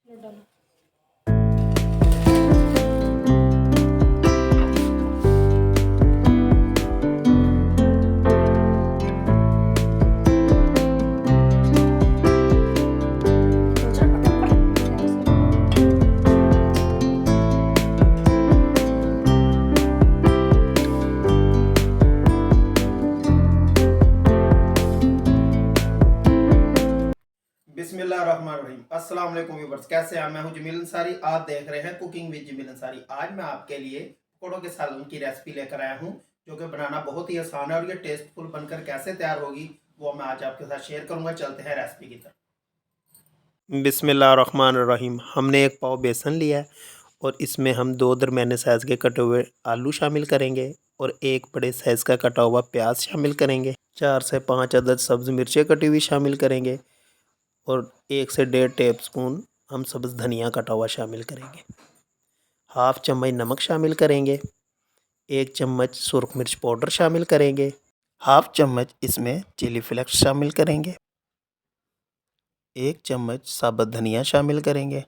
डालो। बिस्मिल्लाहिर्रहमानिर्रहीम। अस्सलाम वालेकुम व्यूअर्स, कैसे हैं? मैं हूं जमील अंसारी। आप देख रहे हैं कुकिंग विद जमील अंसारी। आज मैं आपके लिए पकौड़ों के सालन की रेसिपी लेकर आया हूं, जो कि बनाना बहुत ही आसान है और ये टेस्टफुल बनकर कैसे तैयार होगी वो मैं आज आपके साथ शेयर करूंगा। चलते हैं रेसिपी की तरफ। बिस्मिल्लाहिर्रहमानिर्रहीम। हमने एक पाव बेसन लिया है और इसमें हम 2 दरमियाने साइज़ के कटे हुए आलू शामिल करेंगे और एक बड़े साइज़ का कटा हुआ प्याज शामिल करेंगे। 4 से 5 अदद सब्ज़ मिर्चें कटी हुई शामिल करेंगे और 1 से 1.5 टेबलस्पून हम सब्ज़ धनिया कटा हुआ शामिल करेंगे। हाफ़ चम्मच नमक शामिल करेंगे। 1 चम्मच सुरख मिर्च पाउडर शामिल करेंगे। हाफ़ चम्मच इसमें चिली फ्लेक्स शामिल करेंगे। 1 चम्मच साबुत धनिया शामिल करेंगे।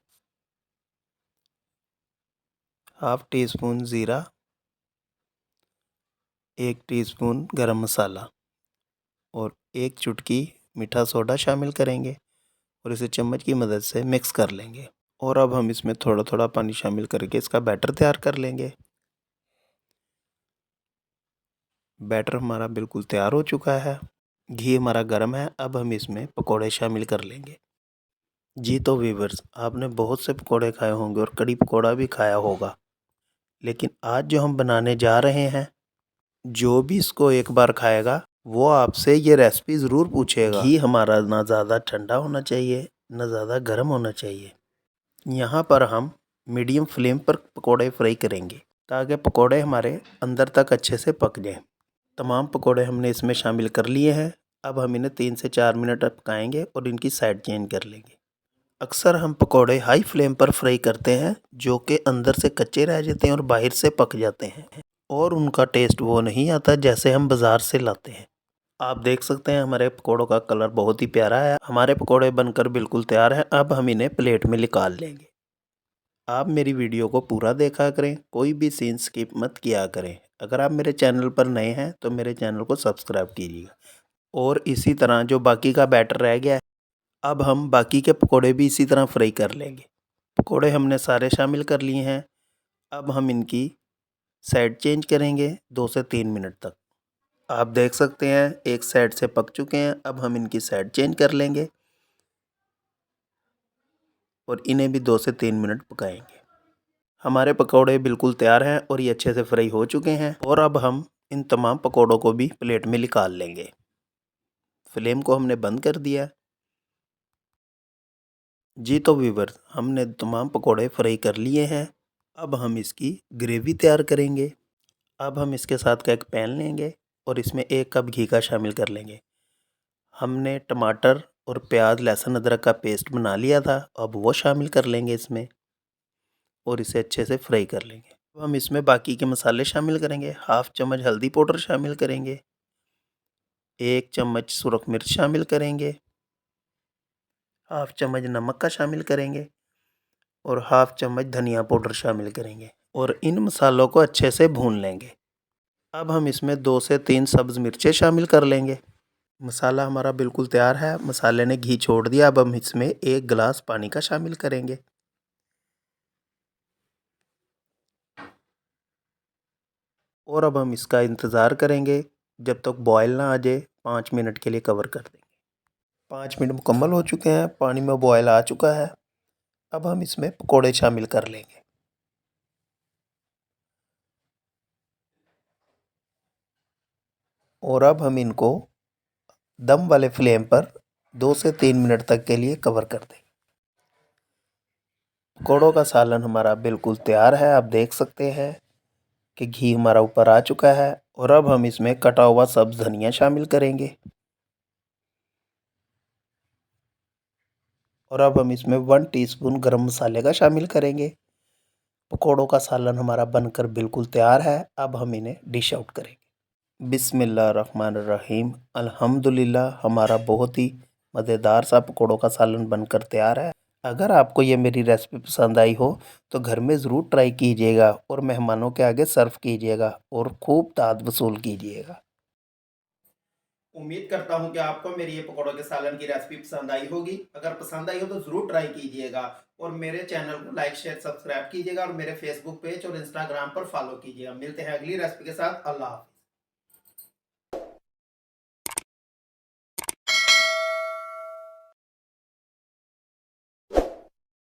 हाफ़ टी स्पून ज़ीरा, 1 टीस्पून गरम मसाला और 1 चुटकी मीठा सोडा शामिल करेंगे और इसे चम्मच की मदद से मिक्स कर लेंगे। और अब हम इसमें थोड़ा थोड़ा पानी शामिल करके इसका बैटर तैयार कर लेंगे। बैटर हमारा बिल्कुल तैयार हो चुका है। घी हमारा गर्म है। अब हम इसमें पकोड़े शामिल कर लेंगे। जी तो व्यूअर्स, आपने बहुत से पकोड़े खाए होंगे और कड़ी पकोड़ा भी खाया होगा, लेकिन आज जो हम बनाने जा रहे हैं, जो भी इसको एक बार खाएगा वो आपसे ये रेसिपी ज़रूर पूछेगा। घी हमारा ना ज़्यादा ठंडा होना चाहिए, ना ज़्यादा गर्म होना चाहिए। यहाँ पर हम मीडियम फ्लेम पर पकोड़े फ्राई करेंगे ताकि पकोड़े हमारे अंदर तक अच्छे से पक जाएं। तमाम पकोड़े हमने इसमें शामिल कर लिए हैं। अब हम इन्हें 3 से 4 मिनट पकाएंगे और इनकी साइड चेंज कर लेंगे। अक्सर हम पकोड़े हाई फ्लेम पर फ्राई करते हैं, जो कि अंदर से कच्चे रह जाते हैं और बाहर से पक जाते हैं और उनका टेस्ट वो नहीं आता जैसे हम बाज़ार से लाते हैं। आप देख सकते हैं हमारे पकोड़ों का कलर बहुत ही प्यारा है। हमारे पकोड़े बनकर बिल्कुल तैयार हैं। अब हम इन्हें प्लेट में निकाल लेंगे। आप मेरी वीडियो को पूरा देखा करें, कोई भी सीन स्किप मत किया करें। अगर आप मेरे चैनल पर नए हैं तो मेरे चैनल को सब्सक्राइब कीजिएगा। और इसी तरह जो बाकी का बैटर रह गया है, अब हम बाकी के पकोड़े भी इसी तरह फ्राई कर लेंगे। पकोड़े हमने सारे शामिल कर लिए हैं। अब हम इनकी साइड चेंज करेंगे 2 से 3 मिनट तक। आप देख सकते हैं एक साइड से पक चुके हैं। अब हम इनकी साइड चेंज कर लेंगे और इन्हें भी 2 से 3 मिनट पकाएंगे। हमारे पकोड़े बिल्कुल तैयार हैं और ये अच्छे से फ्राई हो चुके हैं। और अब हम इन तमाम पकोड़ों को भी प्लेट में निकाल लेंगे। फ्लेम को हमने बंद कर दिया। जी तो व्यूअर्स, हमने तमाम पकोड़े फ्राई कर लिए हैं। अब हम इसकी ग्रेवी तैयार करेंगे। अब हम इसके साथ का एक पैन लेंगे और इसमें 1 कप घी का शामिल कर लेंगे। हमने टमाटर और प्याज, लहसुन, अदरक का पेस्ट बना लिया था, अब वो शामिल कर लेंगे इसमें और इसे अच्छे से फ्राई कर लेंगे। अब हम इसमें बाकी के मसाले शामिल करेंगे। हाफ़ चम्मच हल्दी पाउडर शामिल करेंगे। 1 चम्मच सुरख मिर्च शामिल करेंगे। हाफ़ चम्मच नमक का शामिल करेंगे और हाफ़ चम्मच धनिया पाउडर शामिल करेंगे और इन मसालों को अच्छे से भून लेंगे। अब हम इसमें 2 से 3 सब्ज़ मिर्चें शामिल कर लेंगे। मसाला हमारा बिल्कुल तैयार है। मसाले ने घी छोड़ दिया। अब हम इसमें 1 गिलास पानी का शामिल करेंगे और अब हम इसका इंतज़ार करेंगे जब तक बॉयल ना आ जाए। 5 मिनट के लिए कवर कर देंगे। 5 मिनट मुकम्मल हो चुके हैं। पानी में बॉयल आ चुका है। अब हम इसमें पकोड़े शामिल कर लेंगे और अब हम इनको दम वाले फ्लेम पर 2 से 3 मिनट तक के लिए कवर कर देंगे। पकोड़ों का सालन हमारा बिल्कुल तैयार है। आप देख सकते हैं कि घी हमारा ऊपर आ चुका है और अब हम इसमें कटा हुआ सब्ज़ धनिया शामिल करेंगे और अब हम इसमें 1 टीस्पून गरम मसाले का शामिल करेंगे। पकोड़ों का सालन हमारा बनकर बिल्कुल तैयार है। अब हम इन्हें डिश आउट करेंगे। बिस्मिल्लाहिर्रहमानिर्रहीम। अल्हम्दुलिल्लाह, हमारा बहुत ही मज़ेदार सा पकोड़ों का सालन बनकर तैयार है। अगर आपको ये मेरी रेसिपी पसंद आई हो तो घर में ज़रूर ट्राई कीजिएगा और मेहमानों के आगे सर्व कीजिएगा और खूब दाद वसूल कीजिएगा। उम्मीद करता हूँ कि आपको मेरी ये पकौड़ों के सालन की रेसिपी पसंद आई होगी। अगर पसंद आई हो तो ज़रूर ट्राई कीजिएगा और मेरे चैनल को लाइक शेयर सब्सक्राइब कीजिएगा और मेरे फेसबुक पेज और इंस्टाग्राम पर फॉलो कीजिएगा। मिलते हैं अगली रेसिपी के साथ। अल्लाह हाफ़िज़।